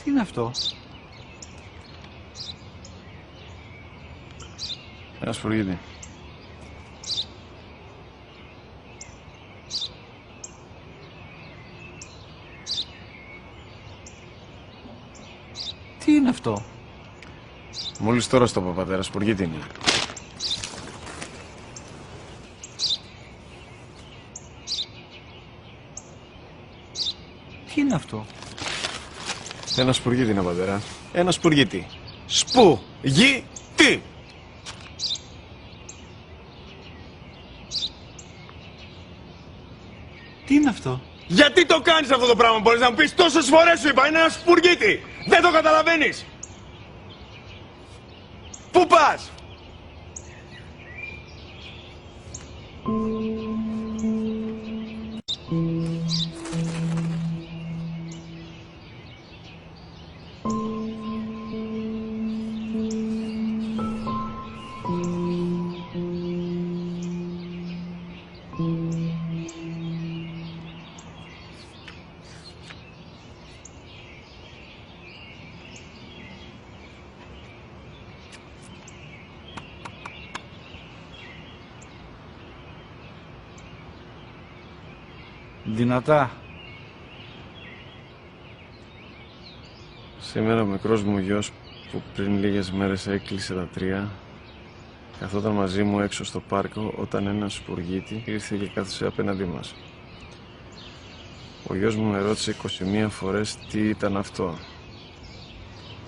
Τι είναι αυτό? Ένα σπουργίτη. Τι είναι αυτό? Μόλις τώρα στο είπα, πατέρα, σπουργίτη είναι. Τι είναι αυτό? Ένα σπουργίτη είναι, πατέρα. Ένα σπουργίτη. Σπου-γι-τι! Τι είναι αυτό? Γιατί το κάνεις αυτό το πράγμα, μπορείς να μου πεις? Τόσες φορές σου είπα, είναι ένα σπουργίτη! Δεν το καταλαβαίνεις! Πού πας? Δυνατά. Σήμερα ο μικρός μου γιος που πριν λίγες μέρες έκλεισε τα 3 καθόταν μαζί μου έξω στο πάρκο όταν ένα σπουργίτη ήρθε και κάθισε απέναντί μας. Ο γιος μου με ρώτησε 21 φορές τι ήταν αυτό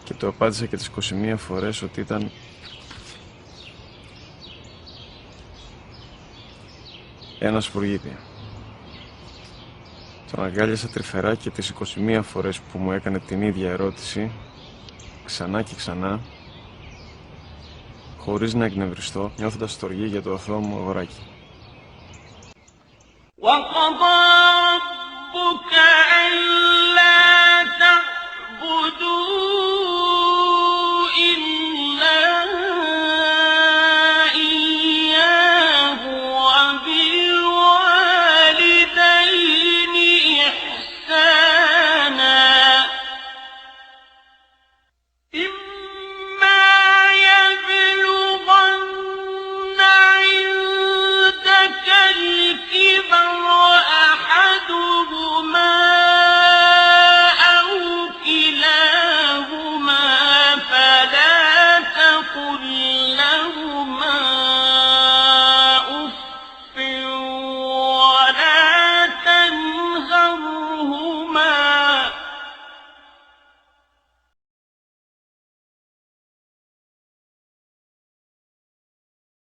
και του απάντησα και τις 21 φορές ότι ήταν ένα σπουργίτη. Τον αγκάλιασα τρυφερά και τις 21 φορές που μου έκανε την ίδια ερώτηση, ξανά και ξανά, χωρίς να εκνευριστώ, νιώθοντας στοργή για το αθώο μου αγοράκι. وَقَضَى رَبُّكَ أَلَّا تَعْبُدُوا